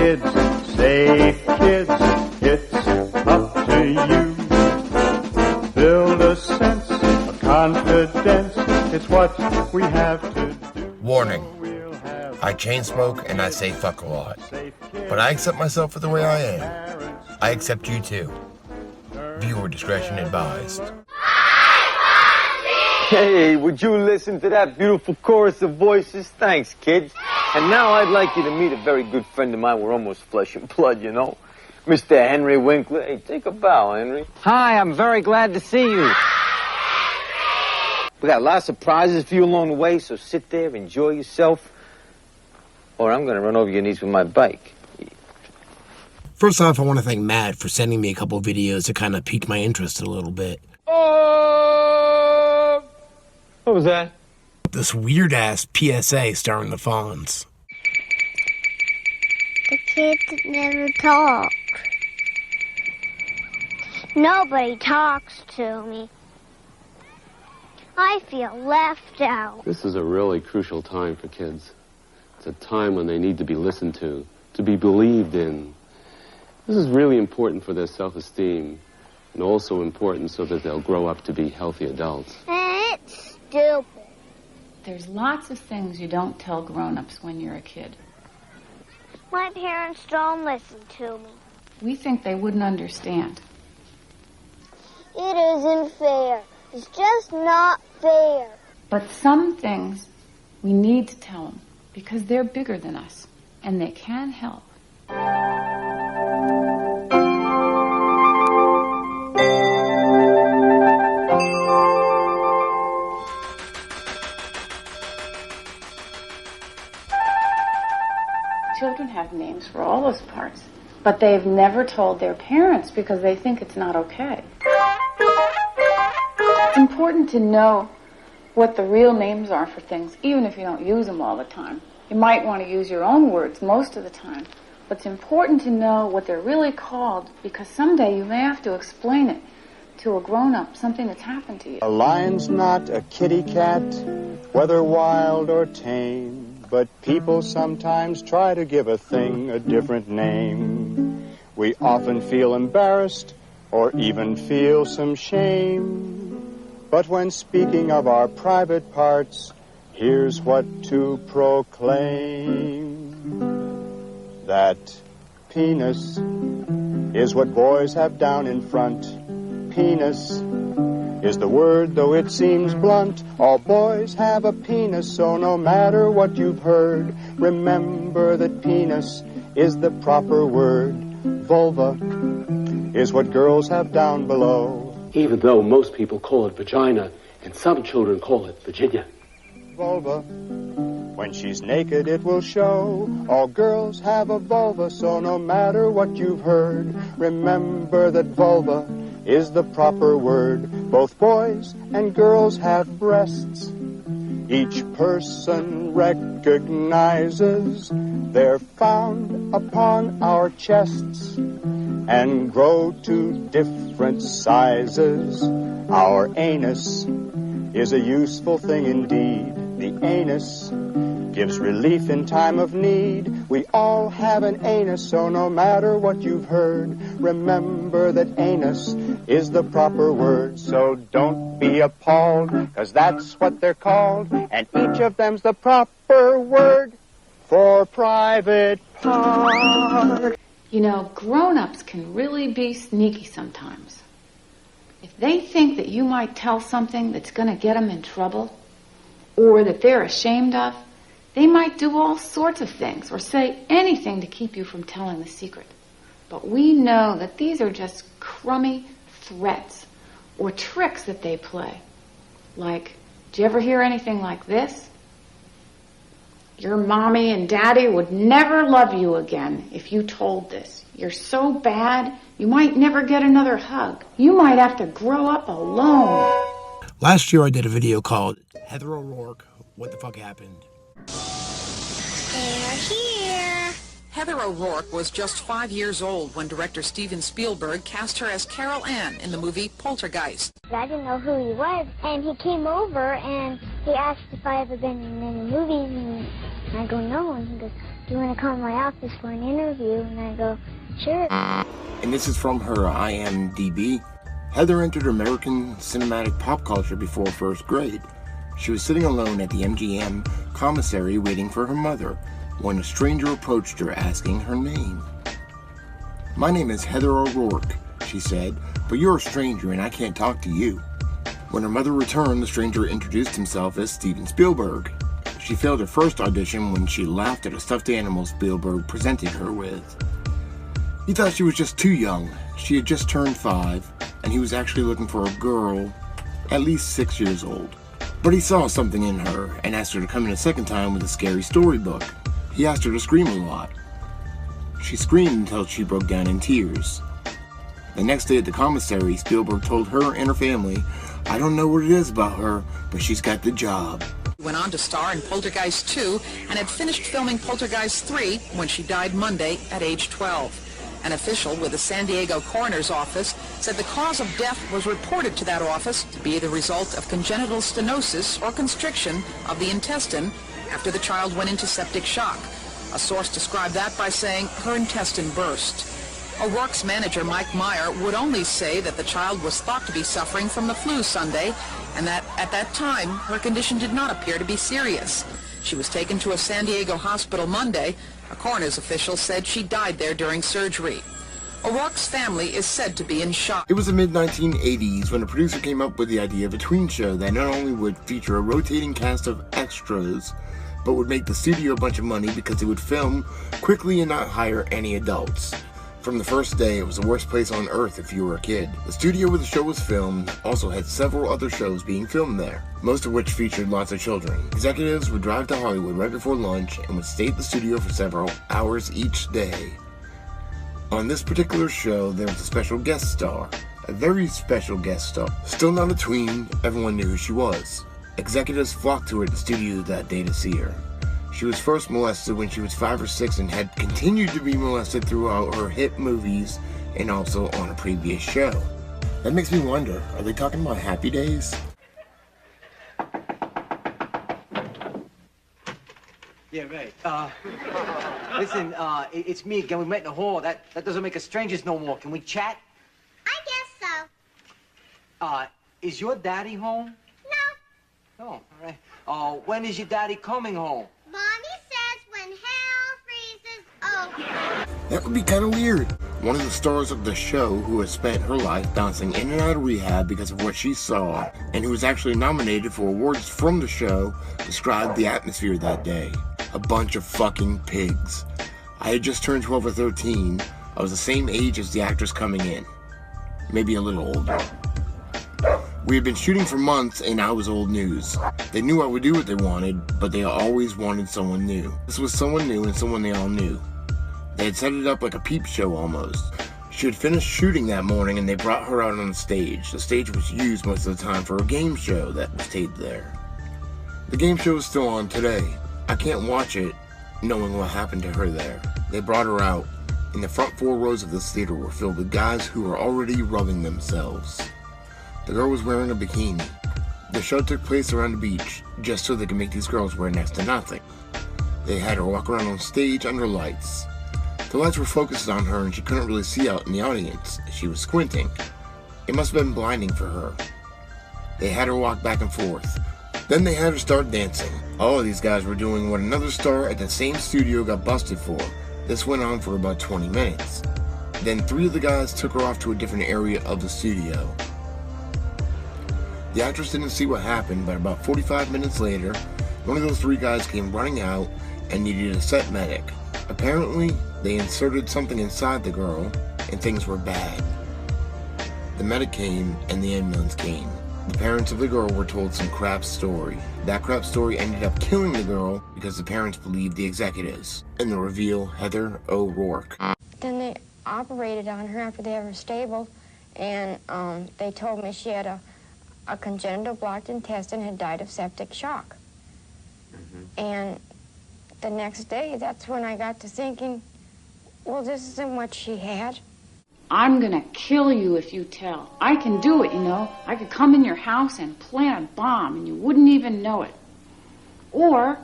kids, safe kids, it's up to you. Build a sense of confidence, it's what we have to do. Warning, I chain smoke and I say fuck a lot. But I accept myself for the way I am. I accept you too. Viewer discretion advised. Hey, would you listen to that beautiful chorus of voices? Thanks, kids. And now I'd like you to meet a very good friend of mine. We're almost flesh and blood, you know. Mr. Henry Winkler. Hey, take a bow, Henry. Hi, I'm very glad to see you. We got lots of prizes for you along the way, so sit there, enjoy yourself, or I'm going to run over your knees with my bike. First off, I want to thank Matt for sending me a couple of videos to kind of pique my interest a little bit. What was that? This weird-ass PSA starring the FONZ. The kids never talk. Nobody talks to me. I feel left out. This is a really crucial time for kids. It's a time when they need to be listened to be believed in. This is really important for their self-esteem, and also important so that they'll grow up to be healthy adults. It's stupid. There's lots of things you don't tell grown-ups when you're a kid. My parents don't listen to me. We think they wouldn't understand. It isn't fair. It's just not fair. But some things we need to tell them because they're bigger than us and they can help. Children have names for all those parts, but they've never told their parents because they think it's not okay. It's important to know what the real names are for things, even if you don't use them all the time. You might want to use your own words most of the time, but it's important to know what they're really called because someday you may have to explain it to a grown-up, something that's happened to you. A lion's not a kitty cat, whether wild or tame. But people sometimes try to give a thing a different name. We often feel embarrassed or even feel some shame. But when speaking of our private parts, here's what to proclaim. That penis is what boys have down in front. Penis is the word, though it seems blunt. All boys have a penis, so no matter what you've heard, remember that penis is the proper word. Vulva is what girls have down below. Even though most people call it vagina, and some children call it Virginia. Vulva, when she's naked it will show. All girls have a vulva, so no matter what you've heard, remember that vulva is the proper word. Both boys and girls have breasts. Each person recognizes they're found upon our chests and grow to different sizes. Our anus is a useful thing indeed. The anus gives relief in time of need. We all have an anus, so no matter what you've heard, remember that anus is the proper word. So don't be appalled, 'cause that's what they're called, and each of them's the proper word for private part. You know, grown-ups can really be sneaky sometimes. If they think that you might tell something that's going to get them in trouble, or that they're ashamed of, they might do all sorts of things or say anything to keep you from telling the secret. But we know that these are just crummy threats or tricks that they play. Like, did you ever hear anything like this? Your mommy and daddy would never love you again if you told this. You're so bad, you might never get another hug. You might have to grow up alone. Last year I did a video called Heather O'Rourke, What the Fuck Happened? They're here. Heather O'Rourke was just 5 years old when director Steven Spielberg cast her as Carol Ann in the movie Poltergeist. I didn't know who he was, and he came over and he asked if I ever been in any movies, and I go, no, and he goes, do you want to come to my office for an interview? And I go, sure. And this is from her IMDb. Heather entered American cinematic pop culture before first grade. She was sitting alone at the MGM commissary waiting for her mother when a stranger approached her asking her name. "My name is Heather O'Rourke," she said, "but you're a stranger and I can't talk to you." When her mother returned, the stranger introduced himself as Steven Spielberg. She failed her first audition when she laughed at a stuffed animal Spielberg presented her with. He thought she was just too young. She had just turned 5, and he was actually looking for a girl at least 6 years old. But he saw something in her and asked her to come in a second time with a scary storybook. He asked her to scream a lot. She screamed until she broke down in tears. The next day at the commissary, Spielberg told her and her family, "I don't know what it is about her, but she's got the job." She went on to star in Poltergeist 2 and had finished filming Poltergeist 3 when she died Monday at age 12. An official with the San Diego coroner's office said the cause of death was reported to that office to be the result of congenital stenosis or constriction of the intestine after the child went into septic shock. A source described that by saying her intestine burst. O'Rourke's manager, Mike Meyer, would only say that the child was thought to be suffering from the flu Sunday and that at that time her condition did not appear to be serious. She was taken to a San Diego hospital Monday. A coroner's official said she died there during surgery. O'Rourke's family is said to be in shock. It was the mid-1980s when a producer came up with the idea of a tween show that not only would feature a rotating cast of extras, but would make the studio a bunch of money because it would film quickly and not hire any adults. From the first day, it was the worst place on earth if you were a kid. The studio where the show was filmed also had several other shows being filmed there, most of which featured lots of children. Executives would drive to Hollywood right before lunch and would stay at the studio for several hours each day. On this particular show, there was a special guest star, a very special guest star. Still not a tween, everyone knew who she was. Executives flocked to her at the studio that day to see her. She was first molested when she was 5 or 6 and had continued to be molested throughout her hit movies and also on a previous show. That makes me wonder, are they talking about Happy Days? Yeah, right. Listen, it's me again. We met in the hall. That doesn't make us strangers no more. Can we chat? I guess so. Is your daddy home? No. Oh, all right. When is your daddy coming home? Mommy says when hell freezes over. That would be kind of weird. One of the stars of the show, who has spent her life bouncing in and out of rehab because of what she saw, and who was actually nominated for awards from the show, described the atmosphere that day. A bunch of fucking pigs. I had just turned 12 or 13. I was the same age as the actress coming in. Maybe a little older. We had been shooting for months and I was old news. They knew I would do what they wanted, but they always wanted someone new. This was someone new and someone they all knew. They had set it up like a peep show almost. She had finished shooting that morning and they brought her out on the stage. The stage was used most of the time for a game show that was taped there. The game show is still on today. I can't watch it knowing what happened to her there. They brought her out, and the front 4 rows of this theater were filled with guys who were already rubbing themselves. The girl was wearing a bikini. The show took place around the beach, just so they could make these girls wear next to nothing. They had her walk around on stage under lights. The lights were focused on her and she couldn't really see out in the audience. She was squinting. It must have been blinding for her. They had her walk back and forth. Then they had her start dancing. All of these guys were doing what another star at the same studio got busted for. This went on for about 20 minutes. Then 3 of the guys took her off to a different area of the studio. The actress didn't see what happened, but about 45 minutes later, one of those 3 guys came running out and needed a set medic. Apparently, they inserted something inside the girl, and things were bad. The medic came, and the ambulance came. The parents of the girl were told some crap story. That crap story ended up killing the girl because the parents believed the executives. In the reveal, Heather O'Rourke. Then they operated on her after they had her stable, and they told me she had a congenital blocked intestine, had died of septic shock. And the next day, that's when I got to thinking, well, this isn't what she had. I'm gonna kill you if you tell. I can do it, you know. I could come in your house and plant a bomb and you wouldn't even know it. Or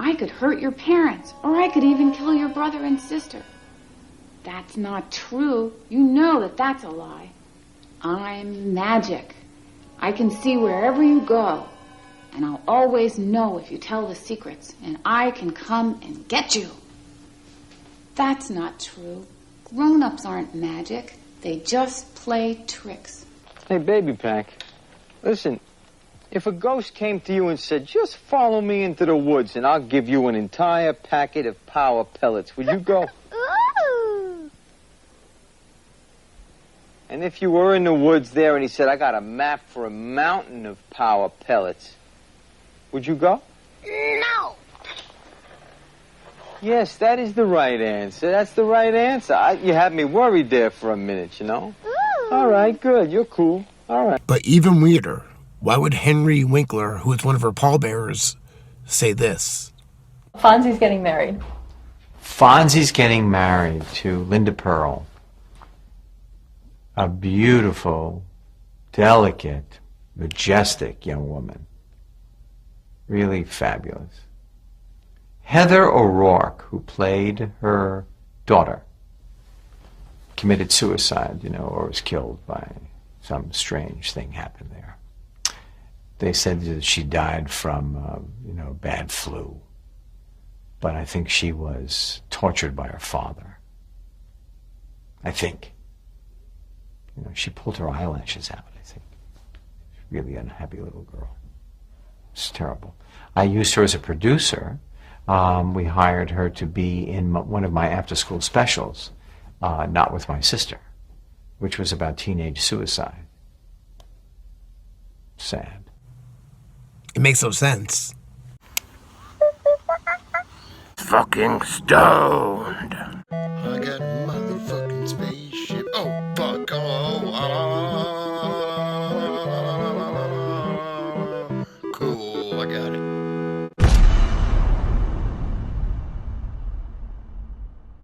I could hurt your parents, or I could even kill your brother and sister. That's not true. You know that that's a lie. I'm magic. I can see wherever you go, and I'll always know if you tell the secrets, and I can come and get you. That's not true. Grown-ups aren't magic. They just play tricks. Hey, baby pack, listen, if a ghost came to you and said, just follow me into the woods and I'll give you an entire packet of power pellets, would you go? Ooh. And if you were in the woods there and he said, I got a map for a mountain of power pellets, would you go? No. Yes, that is the right answer. That's the right answer. You had me worried there for a minute, you know? Ooh. All right, good. You're cool. All right. But even weirder, why would Henry Winkler, who is one of her pallbearers, say this? Fonzie's getting married. Fonzie's getting married to Linda Pearl. A beautiful, delicate, majestic young woman. Really fabulous. Heather O'Rourke, who played her daughter, committed suicide, or was killed by some strange thing happened there. They said that she died from, bad flu. But I think she was tortured by her father. I think. She pulled her eyelashes out, I think. Really unhappy little girl. It's terrible. I used her as a producer. We hired her to be in one of my after-school specials, Not With My Sister, which was about teenage suicide. Sad. It makes no sense. Fucking stoned.